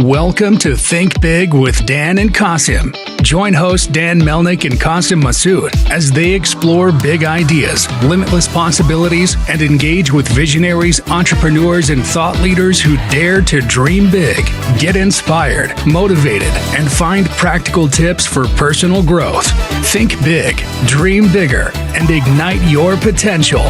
Welcome to Think Big with Dan and Qasim. Join hosts Dan Melnick and Qasim Masood as they explore big ideas, limitless possibilities, and engage with visionaries, entrepreneurs, and thought leaders who dare to dream big, get inspired, motivated, and find practical tips for personal growth. Think big, dream bigger, and ignite your potential.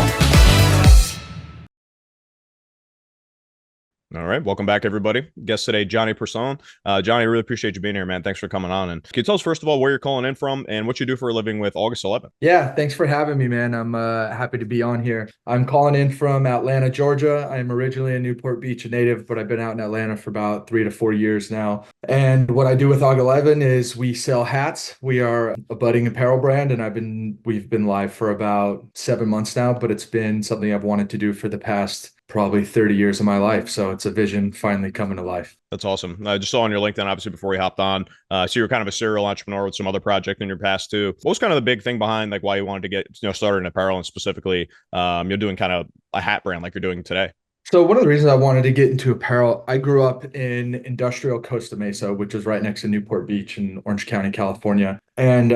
All right. Welcome back, everybody. Guest today, Johnny Person. Johnny, I really appreciate you being here, man. Thanks for coming on. And can you tell us, first of all, where you're calling in from and what you do for a living with August 11th? Yeah, thanks for having me, man. I'm happy to be on here. I'm calling in from Atlanta, Georgia. I'm originally a Newport Beach native, but I've been out in Atlanta for about 3 to 4 years now. And what I do with August 11 is we sell hats. We are a budding apparel brand, and we've been live for about 7 months now, but it's been something I've wanted to do for the past probably 30 years of my life. So it's a vision finally coming to life. That's awesome. I just saw on your LinkedIn, obviously, before we hopped on. So you were kind of a serial entrepreneur with some other project in your past too. What was kind of the big thing behind like why you wanted to get started in apparel and specifically you're doing kind of a hat brand like you're doing today? So one of the reasons I wanted to get into apparel, I grew up in industrial Costa Mesa, which is right next to Newport Beach in Orange County, California. And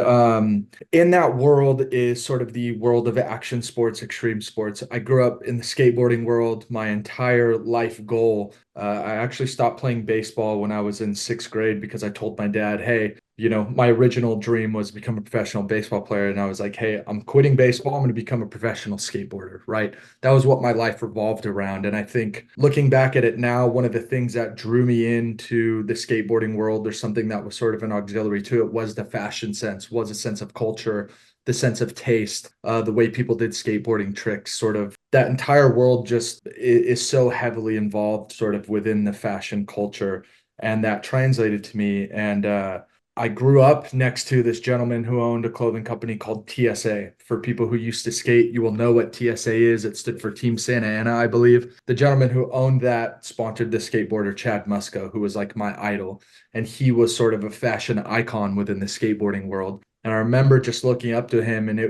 in that world is sort of the world of action sports, extreme sports. I grew up in the skateboarding world. My entire life goal, I actually stopped playing baseball when I was in 6th grade because I told my dad, hey, my original dream was to become a professional baseball player. And I was like, hey, I'm quitting baseball. I'm going to become a professional skateboarder, right? That was what my life revolved around. And I think looking back at it now, one of the things that drew me into the skateboarding world, or something that was sort of an auxiliary to it, was the fashion sense, was a sense of culture, the sense of taste, the way people did skateboarding tricks, sort of that entire world just is so heavily involved sort of within the fashion culture. And that translated to me. And I grew up next to this gentleman who owned a clothing company called TSA. For people who used to skate, you will know what TSA is. It stood for Team Santa Ana, I believe. The gentleman who owned that sponsored the skateboarder Chad Muska, who was like my idol. And he was sort of a fashion icon within the skateboarding world. And I remember just looking up to him, and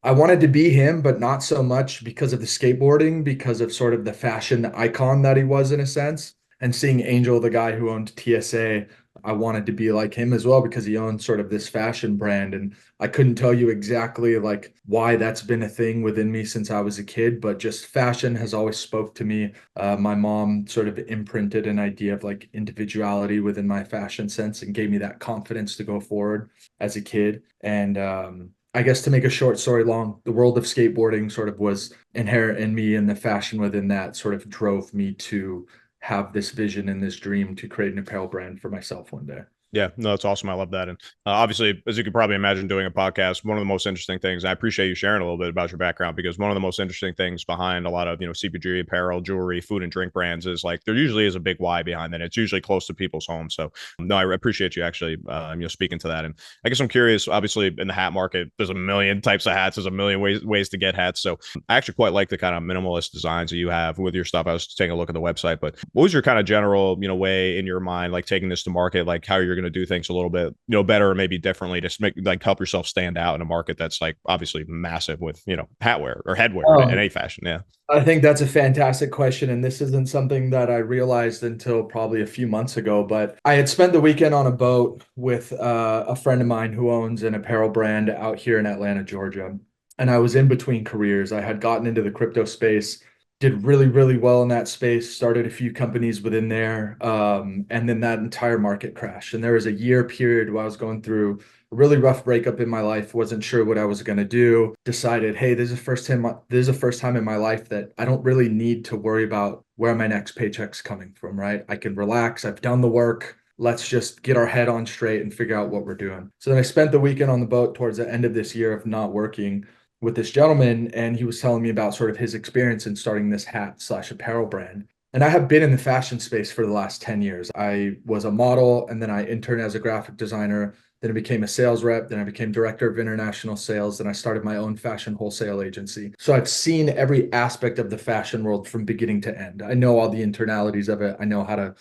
I wanted to be him, but not so much because of the skateboarding, because of sort of the fashion icon that he was in a sense. And seeing Angel, the guy who owned TSA, I wanted to be like him as well because he owned sort of this fashion brand. And I couldn't tell you exactly like why that's been a thing within me since I was a kid, but just fashion has always spoke to me. My mom sort of imprinted an idea of like individuality within my fashion sense and gave me that confidence to go forward as a kid. And I guess to make a short story long, the world of skateboarding sort of was inherent in me, and the fashion within that sort of drove me to have this vision and this dream to create an apparel brand for myself one day. Yeah, no, that's awesome. I love that. And obviously, as you could probably imagine, doing a podcast, one of the most interesting things, and I appreciate you sharing a little bit about your background, because one of the most interesting things behind a lot of, CPG, apparel, jewelry, food and drink brands is like there usually is a big why behind that. It's usually close to people's homes. So no, I appreciate you actually, speaking to that. And I guess I'm curious, obviously in the hat market, there's a million types of hats. There's a million ways to get hats. So I actually quite like the kind of minimalist designs that you have with your stuff. I was taking a look at the website, but what was your kind of general, way in your mind, like taking this to market, like how you're going to do things a little bit, better or maybe differently to make like help yourself stand out in a market that's like obviously massive with, hatwear or headwear in any fashion. Yeah. I think that's a fantastic question. And this isn't something that I realized until probably a few months ago, but I had spent the weekend on a boat with a friend of mine who owns an apparel brand out here in Atlanta, Georgia. And I was in between careers. I had gotten into the crypto space, did really, really well in that space, started a few companies within there. And then that entire market crashed. And there was a year period where I was going through a really rough breakup in my life, wasn't sure what I was going to do, decided, hey, this is the first time in my life that I don't really need to worry about where my next paycheck's coming from, right? I can relax. I've done the work. Let's just get our head on straight and figure out what we're doing. So then I spent the weekend on the boat towards the end of this year of not working with this gentleman, and he was telling me about sort of his experience in starting this hat/apparel brand. And I have been in the fashion space for the last 10 years. I was a model, and then I interned as a graphic designer. Then I became a sales rep. Then I became director of international sales. Then I started my own fashion wholesale agency. So I've seen every aspect of the fashion world from beginning to end. I know all the internalities of it. I know how to,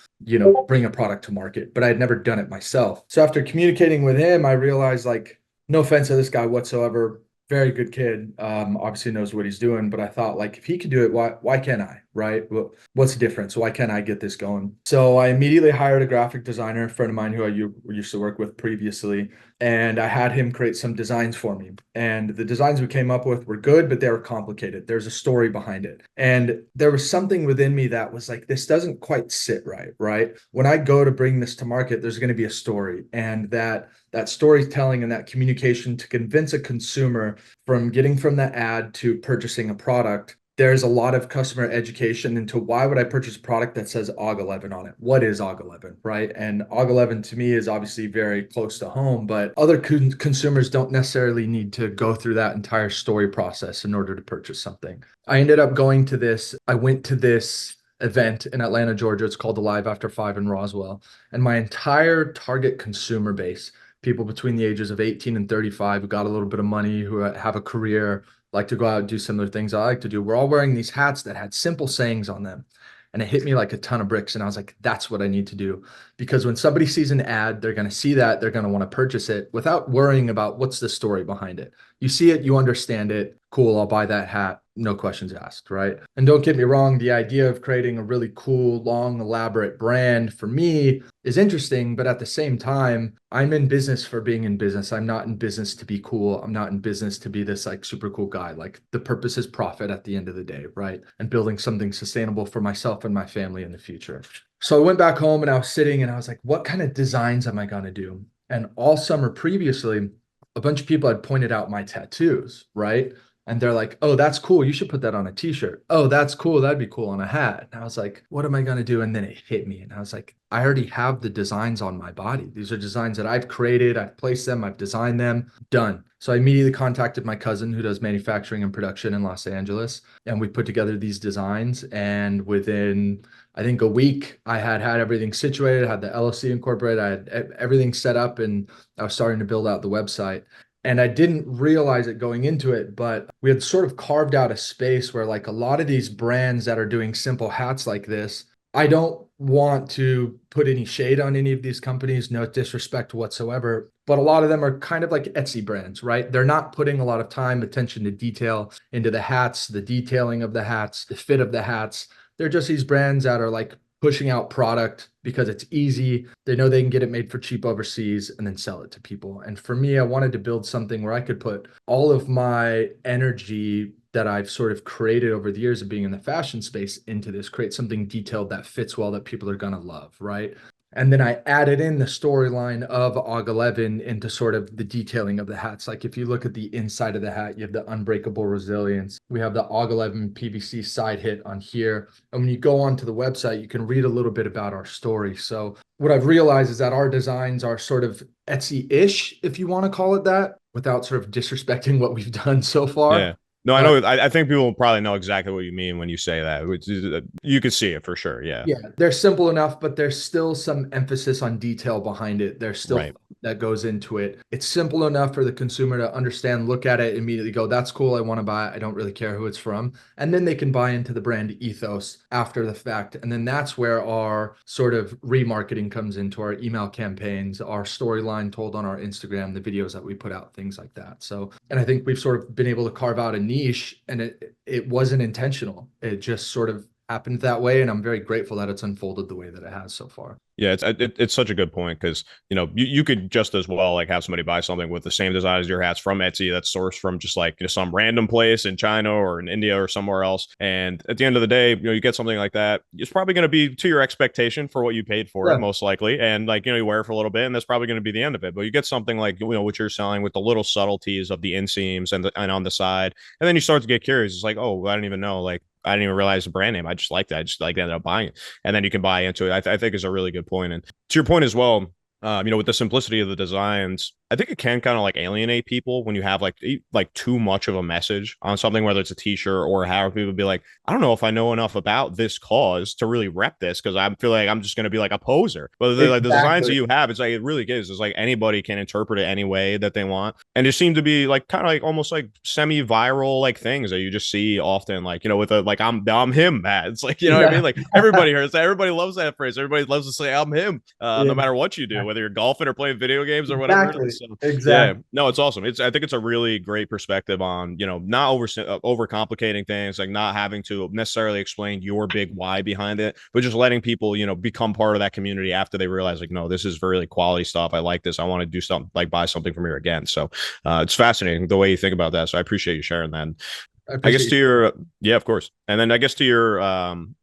bring a product to market, but I had never done it myself. So after communicating with him, I realized, like, no offense to this guy whatsoever, very good kid, obviously knows what he's doing, but I thought, like, if he could do it, why can't I, right? What's different? So why can't I get this going? So I immediately hired a graphic designer, a friend of mine who I used to work with previously, and I had him create some designs for me. And the designs we came up with were good, but they were complicated. There's a story behind it. And there was something within me that was like, this doesn't quite sit right, right? When I go to bring this to market, there's going to be a story, and that storytelling and that communication to convince a consumer from getting from the ad to purchasing a product, there's a lot of customer education into why would I purchase a product that says AUG 11 on it? What is AUG 11, right? And AUG 11 to me is obviously very close to home, but other consumers don't necessarily need to go through that entire story process in order to purchase something. I went to this event in Atlanta, Georgia. It's called the Live After 5 in Roswell. And my entire target consumer base, people between the ages of 18 and 35 who got a little bit of money, who have a career, like to go out and do similar things I like to do. We're all wearing these hats that had simple sayings on them. And it hit me like a ton of bricks. And I was like, that's what I need to do. Because when somebody sees an ad, they're going to see that, they're going to want to purchase it without worrying about what's the story behind it. You see it, you understand it. Cool, I'll buy that hat. No questions asked, right? And don't get me wrong, the idea of creating a really cool, long, elaborate brand for me is interesting, but at the same time, I'm in business for being in business. I'm not in business to be cool. I'm not in business to be this like super cool guy. Like the purpose is profit at the end of the day, right? And building something sustainable for myself and my family in the future. So I went back home and I was sitting and I was like, what kind of designs am I going to do? And all summer previously, a bunch of people had pointed out my tattoos, right? And they're like, oh, that's cool. You should put that on a t-shirt. Oh, that's cool. That'd be cool on a hat. And I was like, what am I going to do? And then it hit me. And I was like, I already have the designs on my body. These are designs that I've created. I've placed them. I've designed them. Done. So I immediately contacted my cousin who does manufacturing and production in Los Angeles. And we put together these designs. And within, I think, a week, I had everything situated. I had the LLC incorporated. I had everything set up, and I was starting to build out the website. And I didn't realize it going into it, but we had sort of carved out a space where like a lot of these brands that are doing simple hats like this, I don't want to put any shade on any of these companies, no disrespect whatsoever, but a lot of them are kind of like Etsy brands, right? They're not putting a lot of time, attention to detail into the hats, the detailing of the hats, the fit of the hats. They're just these brands that are like pushing out product because it's easy. They know they can get it made for cheap overseas and then sell it to people. And for me, I wanted to build something where I could put all of my energy that I've sort of created over the years of being in the fashion space into this, create something detailed that fits well, that people are going to love, right? And then I added in the storyline of AUG 11 into sort of the detailing of the hats. Like if you look at the inside of the hat, you have the unbreakable resilience. We have the AUG 11 PVC side hit on here. And when you go onto the website, you can read a little bit about our story. So what I've realized is that our designs are sort of Etsy-ish, if you want to call it that, without sort of disrespecting what we've done so far. Yeah. No, I know. I think people will probably know exactly what you mean when you say that. You could see it for sure. Yeah. Yeah, they're simple enough, but there's still some emphasis on detail behind it. There's still Right. that goes into it. It's simple enough for the consumer to understand, look at it, immediately go, that's cool. I want to buy it. I don't really care who it's from. And then they can buy into the brand ethos after the fact. And then that's where our sort of remarketing comes into our email campaigns, our storyline told on our Instagram, the videos that we put out, things like that. So, and I think we've sort of been able to carve out a niche, and it wasn't intentional. It just sort of happened that way, and I'm very grateful that it's unfolded the way that it has so far. Yeah, it's such a good point because you could just as well like have somebody buy something with the same design as your hats from Etsy that's sourced from just like some random place in China or in India or somewhere else. And at the end of the day, you get something like that, it's probably going to be to your expectation for what you paid for it, most likely. And like you wear it for a little bit, and that's probably going to be the end of it. But you get something like what you're selling with the little subtleties of the inseams and on the side, and then you start to get curious. It's like, oh, I didn't even know, like I didn't even realize the brand name. I just liked it. I just like ended up buying it, and then you can buy into it. I think is a really good point. And to your point as well, with the simplicity of the designs, I think it can kind of like alienate people when you have like too much of a message on something, whether it's a t-shirt or how people be like, I don't know if I know enough about this cause to really rep this because I feel like I'm just going to be like a poser. But like the designs that you have, it's like it really is. It's like anybody can interpret it any way that they want. And it seemed to be like kind of like almost like semi-viral like things that you just see often, like, with a like I'm him, Matt. It's like, what I mean? Like everybody hears that. Everybody loves that phrase. Everybody loves to say I'm him, no matter what you do. whether you're golfing or playing video games or whatever it Exactly. is. So, yeah, Exactly. no, it's awesome. I think it's a really great perspective on, not overcomplicating things, like not having to necessarily explain your big why behind it, but just letting people, become part of that community after they realize like, no, this is really quality stuff. I like this. I want to do something, like buy something from here again. So it's fascinating the way you think about that. So I appreciate you sharing that. I I guess appreciate to your yeah, of course. And then I guess to your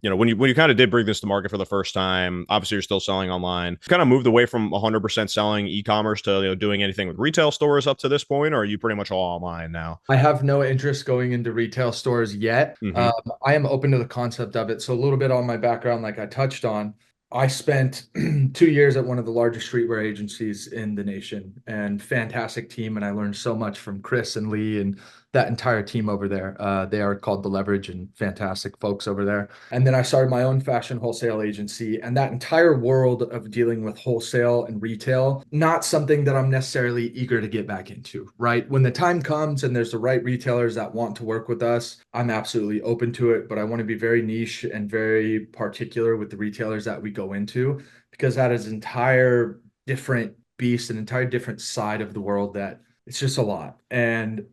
when you kind of did bring this to market for the first time, obviously you're still selling online. Kind of moved away from 100% selling e-commerce to doing anything with retail stores up to this point, or are you pretty much all online now? I have no interest going into retail stores yet. Hmm. I am open to the concept of it. So a little bit on my background, like I touched on, I spent 2 years at one of the largest streetwear agencies in the nation, and fantastic team. And I learned so much from Chris and Lee and that entire team over there. They are called The Leverage, and fantastic folks over there. And then I started my own fashion wholesale agency, and that entire world of dealing with wholesale and retail, not something that I'm necessarily eager to get back into, right? When the time comes and there's the right retailers that want to work with us, I'm absolutely open to it, but I want to be very niche and very particular with the retailers that we go into, because that is an entire different beast, an entire different side of the world that it's just a lot. And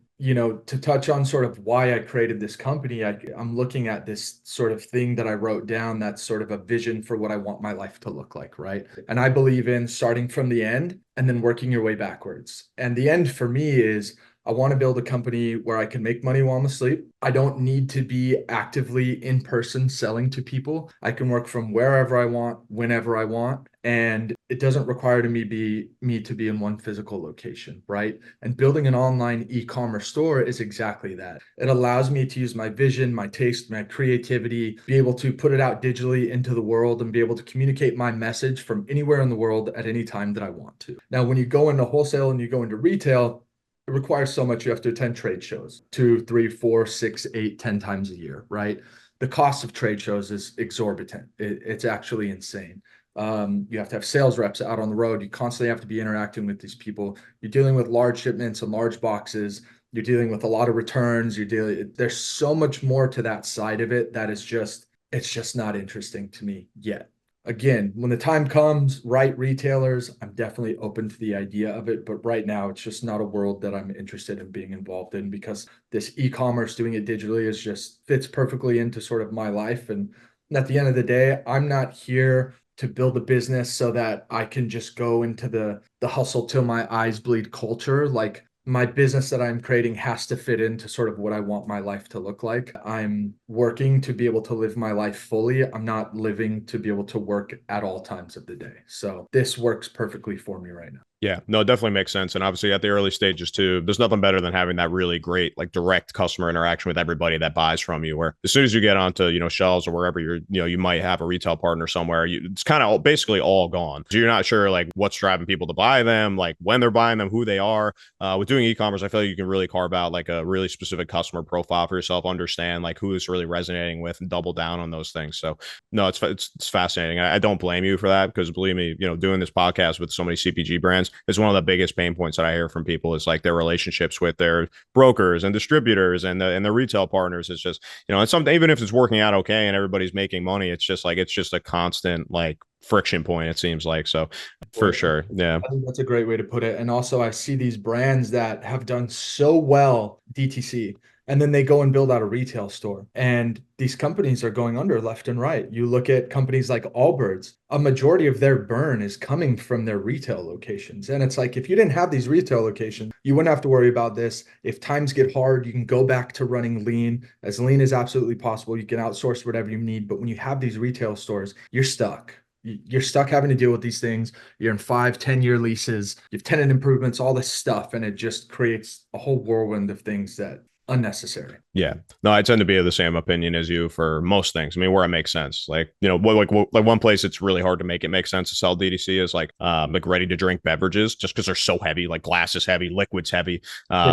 to touch on sort of why I created this company, I'm looking at this sort of thing that I wrote down that's sort of a vision for what I want my life to look like, right? And I believe in starting from the end and then working your way backwards. And the end for me is I want to build a company where I can make money while I'm asleep. I don't need to be actively in person selling to people. I can work from wherever I want, whenever I want. And it doesn't require me to be in one physical location, right? And building an online e-commerce store is exactly that. It allows me to use my vision, my taste, my creativity, be able to put it out digitally into the world and be able to communicate my message from anywhere in the world at any time that I want to. Now, when you go into wholesale and you go into retail, it requires so much. You have to attend trade shows 2, 3, 4, 6, 8, 10 times a year, right? The cost of trade shows is exorbitant. It's actually insane. You have to have sales reps out on the road. You constantly have to be interacting with these people. You're dealing with large shipments and large boxes. You're dealing with a lot of returns. There's so much more to that side of it that it's just not interesting to me yet. Again, when the time comes, right retailers, I'm definitely open to the idea of it. But right now, it's just not a world that I'm interested in being involved in, because this e-commerce, doing it digitally, is just fits perfectly into sort of my life. And at the end of the day, I'm not here to build a business so that I can just go into the hustle till my eyes bleed culture. Like, my business that I'm creating has to fit into sort of what I want my life to look like. I'm working to be able to live my life fully. I'm not living to be able to work at all times of the day. So this works perfectly for me right now. Yeah, no, it definitely makes sense. And obviously at the early stages too, there's nothing better than having that really great, like direct customer interaction with everybody that buys from you, where as soon as you get onto, shelves or wherever you might have a retail partner somewhere, it's kind of basically all gone. So you're not sure like what's driving people to buy them, like when they're buying them, who they are. With doing e-commerce, I feel like you can really carve out like a really specific customer profile for yourself, understand like who is really resonating with, and double down on those things. So no, it's fascinating. I don't blame you for that, because believe me, doing this podcast with so many CPG brands is one of the biggest pain points that I hear from people, is like their relationships with their brokers and distributors and the retail partners. It's just, it's something, even if it's working out okay and everybody's making money, it's just a constant like friction point, it seems like. So for sure. Yeah. I think that's a great way to put it. And also, I see these brands that have done so well DTC, and then they go and build out a retail store. And these companies are going under left and right. You look at companies like Allbirds, a majority of their burn is coming from their retail locations. And it's like, if you didn't have these retail locations, you wouldn't have to worry about this. If times get hard, you can go back to running lean as absolutely possible. You can outsource whatever you need. But when you have these retail stores, you're stuck. You're stuck having to deal with these things. You're in 5, 10 year leases, you have tenant improvements, all this stuff. And it just creates a whole whirlwind of things that unnecessary. Yeah. No, I tend to be of the same opinion as you for most things. I mean, where it makes sense. Like, like one place it's really hard to make it make sense to sell DTC is like ready to drink beverages, just because they're so heavy, like glass is heavy, liquids heavy.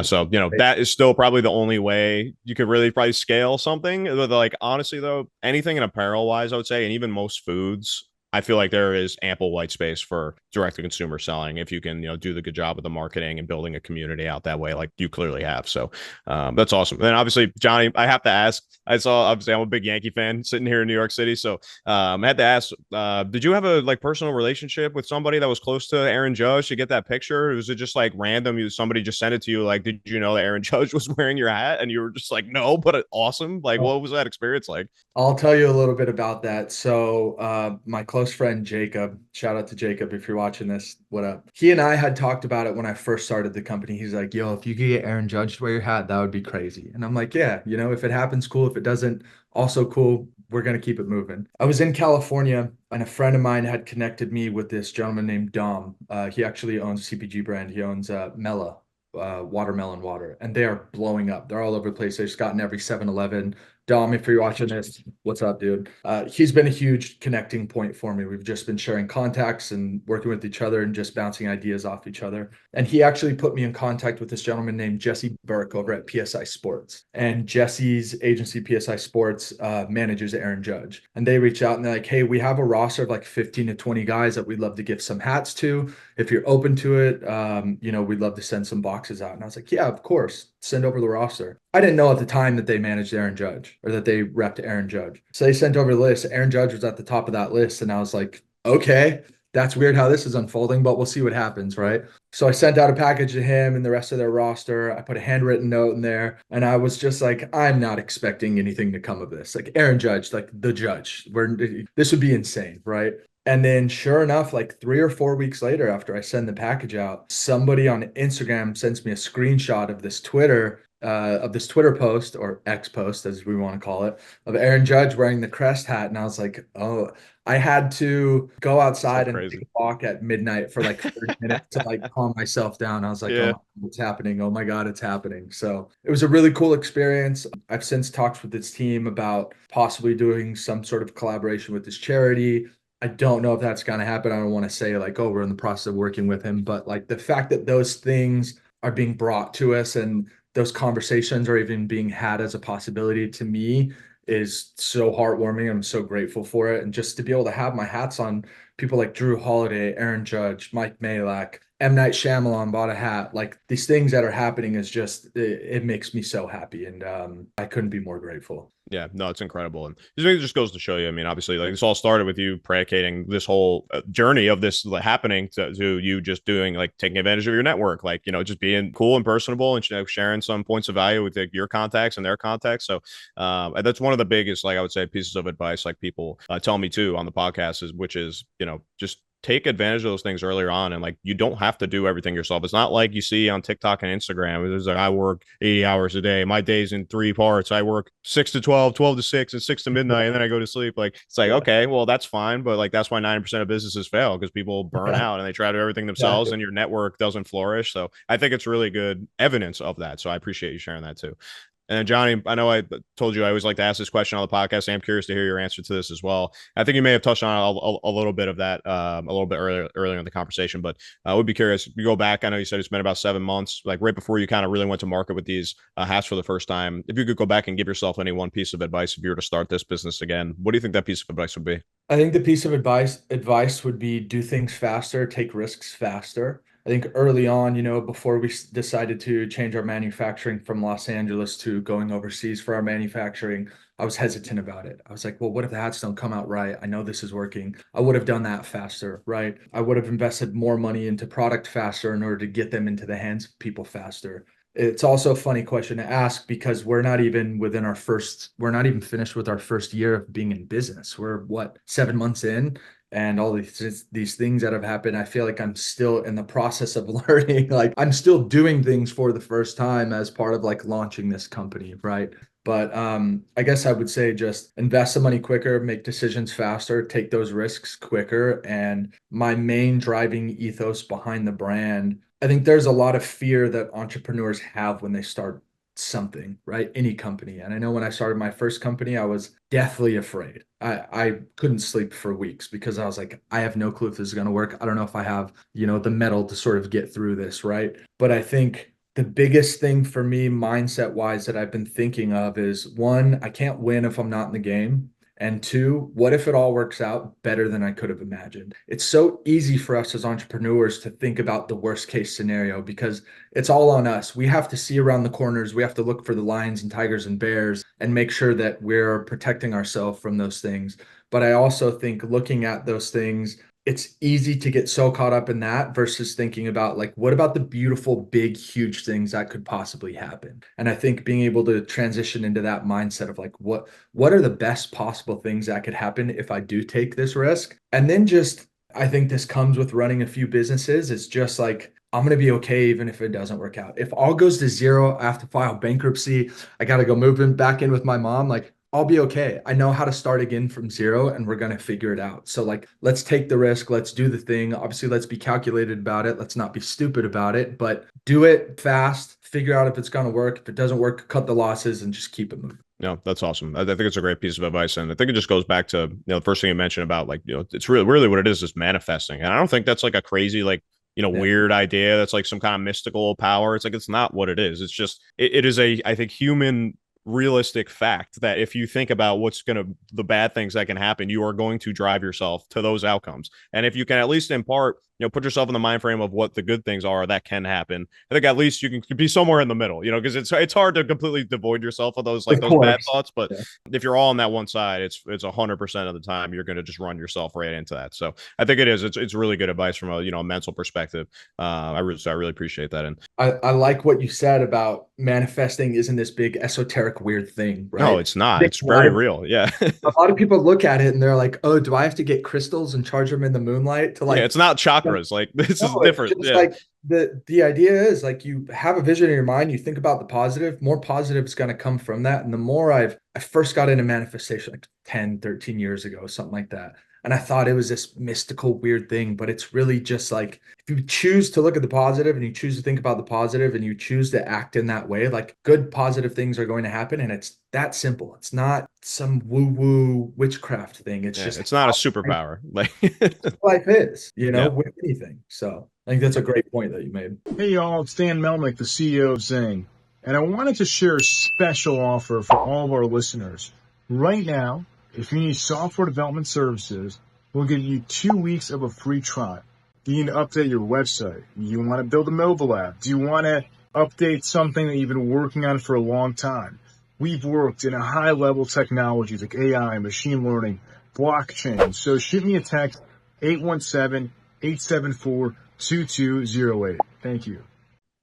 So, that is still probably the only way you could really probably scale something. Like, honestly, though, anything in apparel wise, I would say, and even most foods, I feel like there is ample white space for direct to consumer selling if you can, do the good job of the marketing and building a community out that way, like you clearly have. So that's awesome. Then obviously, Johnny, I have to ask. Obviously I'm a big Yankee fan sitting here in New York City, so I had to ask. Did you have a like personal relationship with somebody that was close to Aaron Judge to get that picture? Was it just like random? Somebody just sent it to you. Like, did you know that Aaron Judge was wearing your hat, and you were just like, no, but awesome. Like, what was that experience like? I'll tell you a little bit about that. So, my close friend Jacob, shout out to Jacob if you're watching this. What up? He and I had talked about it when I first started the company. He's like, "Yo, if you could get Aaron Judge to wear your hat, that would be crazy." And I'm like, "Yeah, if it happens, cool. If it doesn't, also cool. We're gonna keep it moving." I was in California, and a friend of mine had connected me with this gentleman named Dom. He actually owns a CPG brand. He owns Mela. Watermelon water, and they are blowing up. They're all over the place. They've just gotten every 7-Eleven. Dom, if you're watching this, what's up, dude? He's been a huge connecting point for me. We've just been sharing contacts and working with each other and just bouncing ideas off each other. And he actually put me in contact with this gentleman named Jesse Burke over at PSI Sports. And Jesse's agency, PSI Sports, manages Aaron Judge. And they reach out and they're like, "Hey, we have a roster of like 15 to 20 guys that we'd love to give some hats to. If you're open to it, we'd love to send some boxes out." And I was like, "Yeah, of course. Send over the roster." I didn't know at the time that they managed Aaron Judge or that they repped Aaron Judge. So they sent over the list. Aaron Judge was at the top of that list. And I was like, okay, that's weird how this is unfolding, but we'll see what happens, right? So I sent out a package to him and the rest of their roster. I put a handwritten note in there, and I was just like, I'm not expecting anything to come of this. Like Aaron Judge, like the judge, this would be insane, right? And then sure enough, like 3 or 4 weeks later, after I send the package out, somebody on Instagram sends me a screenshot of this Twitter post, or X post as we want to call it, of Aaron Judge wearing the crest hat. And I was like, oh, I had to go outside So and crazy. take a walk at midnight for like 30 minutes to like calm myself down. I was like, oh Yeah. my God, what's happening? Oh my God, it's happening. So it was a really cool experience. I've since talked with this team about possibly doing some sort of collaboration with this charity. I don't know if that's going to happen. I don't want to say like, oh, we're in the process of working with him, but like the fact that those things are being brought to us and those conversations are even being had as a possibility to me is so heartwarming. I'm so grateful for it. And just to be able to have my hats on people like Drew Holiday, Aaron Judge, Mike Malak, M. Night Shyamalan bought a hat. Like these things that are happening is just, it makes me so happy. And I couldn't be more grateful. Yeah, no, it's incredible. And it just goes to show you, I mean, obviously, like this all started with you predicating this whole journey of this happening to you just doing like taking advantage of your network, like, just being cool and personable and sharing some points of value with like, your contacts and their contacts. So and that's one of the biggest, like I would say, pieces of advice like people tell me too on the podcast which is, just take advantage of those things earlier on. And like, you don't have to do everything yourself. It's not like you see on TikTok and Instagram. It's like, I work 80 hours a day. My day's in 3 parts. I work 6 to 12, 12 to 6, and 6 to midnight. And then I go to sleep. Like, it's like, okay, well, that's fine. But like, that's why 90% of businesses fail, because people burn out and they try to do everything themselves and your network doesn't flourish. So I think it's really good evidence of that. So I appreciate you sharing that too. And then Johnny, I know I told you I always like to ask this question on the podcast. I'm curious to hear your answer to this as well. I think you may have touched on a little bit of that a little bit earlier in the conversation, but I would be curious. You go back. I know you said it's been about 7 months, like right before you kind of really went to market with these hats for the first time. If you could go back and give yourself any one piece of advice if you were to start this business again, what do you think that piece of advice would be? I think the piece of advice would be do things faster, take risks faster. I think early on, before we decided to change our manufacturing from Los Angeles to going overseas for our manufacturing, I was hesitant about it. I was like, well, what if the hats don't come out right? I know this is working. I would have done that faster, right? I would have invested more money into product faster in order to get them into the hands of people faster. It's also a funny question to ask because we're not even finished with our first year of being in business. We're 7 months in, and all these things that have happened. I feel like I'm still in the process of learning. Like I'm still doing things for the first time as part of like launching this company, right? But I guess I would say just invest the money quicker, make decisions faster, take those risks quicker. And my main driving ethos behind the brand, I think there's a lot of fear that entrepreneurs have when they start something, right? Any company. And I know when I started my first company, I was deathly afraid. I couldn't sleep for weeks because I was like, I have no clue if this is going to work. I don't know if I have, the metal to sort of get through this, right? But I think the biggest thing for me, mindset wise, that I've been thinking of is one, I can't win if I'm not in the game. And two, what if it all works out better than I could have imagined? It's so easy for us as entrepreneurs to think about the worst case scenario because it's all on us. We have to see around the corners. We have to look for the lions and tigers and bears and make sure that we're protecting ourselves from those things. But I also think looking at those things, it's easy to get so caught up in that versus thinking about like, what about the beautiful, big, huge things that could possibly happen? And I think being able to transition into that mindset of like, what are the best possible things that could happen if I do take this risk? And then just, I think this comes with running a few businesses. It's just like, I'm going to be okay even if it doesn't work out. If all goes to zero, I have to file bankruptcy. I got to go back in with my mom. Like, I'll be okay. I know how to start again from zero and we're going to figure it out. So, like, let's take the risk. Let's do the thing. Obviously, let's be calculated about it. Let's not be stupid about it, but do it fast. Figure out if it's going to work. If it doesn't work, cut the losses and just keep it moving. No, that's awesome. I think it's a great piece of advice. And I think it just goes back to, the first thing you mentioned about like, it's really what it is manifesting. And I don't think that's like a crazy, like, Yeah. weird idea. That's like some kind of mystical power. It's like, it's not what it is. It's just, it is I think, human realistic fact that if you think about the bad things that can happen, you are going to drive yourself to those outcomes. And if you can at least in part, put yourself in the mind frame of what the good things are that can happen, I think at least you can be somewhere in the middle, because it's hard to completely devoid yourself of those, like Of those bad course. thoughts. But Yeah. if you're all on that one side, it's 100% of the time you're going to just run yourself right into that. So I think it's really good advice from a mental perspective. So I really appreciate that. And I like what you said about manifesting isn't this big esoteric weird thing, no, right? it's I not. think It's very real. Yeah. a lot of people look at it and they're like, oh, do I have to get crystals and charge them in the moonlight to Yeah, like, it's not chakras. Like, this is no, it's different. just Yeah. like the idea is like you have a vision in your mind, you think about the positive, more positive is going to come from that. And the more I first got into manifestation like 10, 13 years ago, something like that. And I thought it was this mystical, weird thing, but it's really just like if you choose to look at the positive and you choose to think about the positive and you choose to act in that way, like good positive things are going to happen. And it's that simple. It's not some woo-woo witchcraft thing. It's Yeah. just It's not a how superpower. Like, life is, yeah. with anything. So I think that's a great point that you made. Hey y'all, it's Dan Melnick, the CEO of Zing, and I wanted to share a special offer for all of our listeners. Right now, if you need software development services, we'll give you 2 weeks of a free trial. Do you need to update your website? Do you want to build a mobile app? Do you want to update something that you've been working on for a long time? We've worked in a high-level technologies like AI, machine learning, blockchain. So shoot me a text, 817-874-2208. Thank you.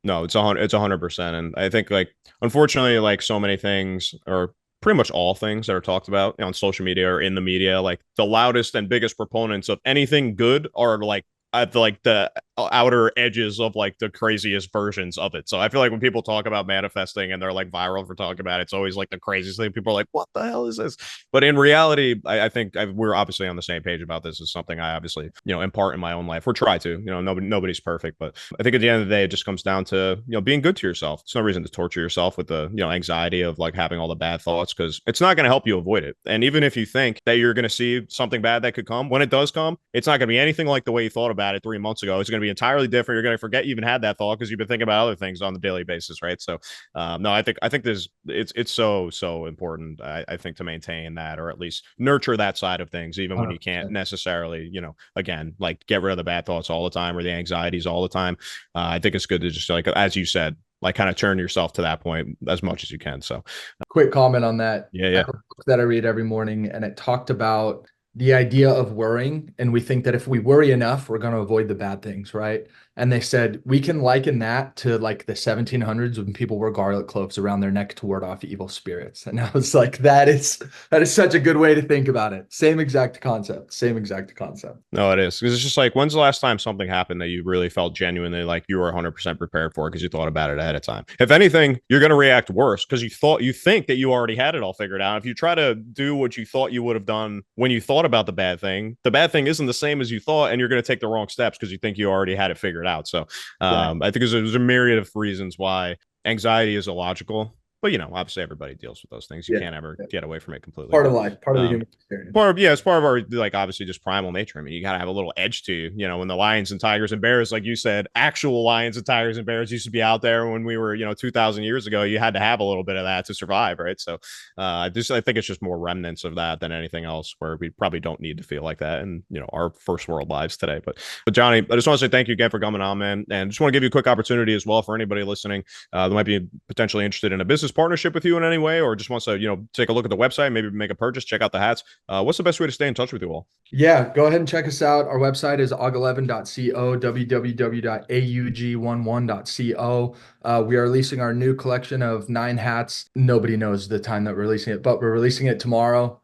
No, it's 100%. And I think, like, unfortunately, like so many things, or pretty much all things that are talked about on social media or in the media, like the loudest and biggest proponents of anything good are like at the outer edges of like the craziest versions of it. So I feel like when people talk about manifesting and they're like viral for talking about it, it's always like the craziest thing. People are like, what the hell is this? But in reality, I think we're obviously on the same page about this. Is something I obviously, impart in my own life, or try to. Nobody's perfect, but I think at the end of the day, it just comes down to, being good to yourself. It's no reason to torture yourself with the, anxiety of like having all the bad thoughts, because it's not going to help you avoid it. And even if you think that you're going to see something bad that could come, when it does come, it's not going to be anything like the way you thought about it 3 months ago. It's going to be entirely different. You're going to forget you even had that thought because you've been thinking about other things on the daily basis, right? So, no, I think there's it's so important. I think to maintain that, or at least nurture that side of things, even when you can't 100%. necessarily, again, like get rid of the bad thoughts all the time or the anxieties all the time. I think it's good to just, like, as you said, like kind of turn yourself to that point as much as you can. So, Quick comment on that. yeah, I yeah. have a book that I read every morning, and it talked about the idea of worrying. And we think that if we worry enough, we're going to avoid the bad things, right? And they said we can liken that to like the 1700s when people wore garlic cloves around their neck to ward off evil spirits. And I was like, that is such a good way to think about it. Same exact concept. Same exact concept. No, it is, because it's just like, when's the last time something happened that you really felt genuinely like you were 100% prepared for because you thought about it ahead of time? If anything, you're going to react worse because you think that you already had it all figured out. If you try to do what you thought you would have done when you thought about the bad thing isn't the same as you thought, and you're going to take the wrong steps because you think you already had it figured out. So, Right. I think there's a myriad of reasons why anxiety is illogical. But, obviously everybody deals with those things. You can't ever get away from it completely. Part of life, part of the human experience. It's part of our, like, obviously just primal nature. I mean, you got to have a little edge to you. When the lions and tigers and bears, like you said, actual lions and tigers and bears used to be out there when we were, 2,000 years ago, you had to have a little bit of that to survive. Right. So I think it's just more remnants of that than anything else, where we probably don't need to feel like that in, our first world lives today. But Johnny, I just want to say thank you again for coming on, man. And just want to give you a quick opportunity as well for anybody listening that might be potentially interested in a business partnership with you in any way, or just wants to, take a look at the website, maybe make a purchase, check out the hats. What's the best way to stay in touch with you all? Yeah, go ahead and check us out. Our website is aug11.co, www.aug11.co. We are releasing our new collection of 9 hats. Nobody knows the time that we're releasing it, but we're releasing it tomorrow.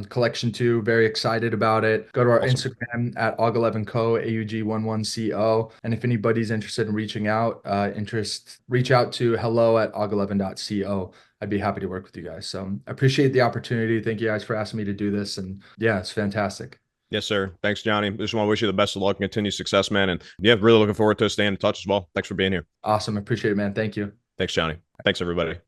Collection 2, very excited about it. Go to our Instagram at aug11co, AUG11co. And if anybody's interested in reaching out, reach out to hello@aug11.co. I'd be happy to work with you guys. So I appreciate the opportunity. Thank you guys for asking me to do this. And yeah, it's fantastic. Yes, sir. Thanks, Johnny. Just want to wish you the best of luck and continued success, man. And yeah, really looking forward to staying in touch as well. Thanks for being here. Awesome. I appreciate it, man. Thank you. Thanks, Johnny. Thanks, everybody.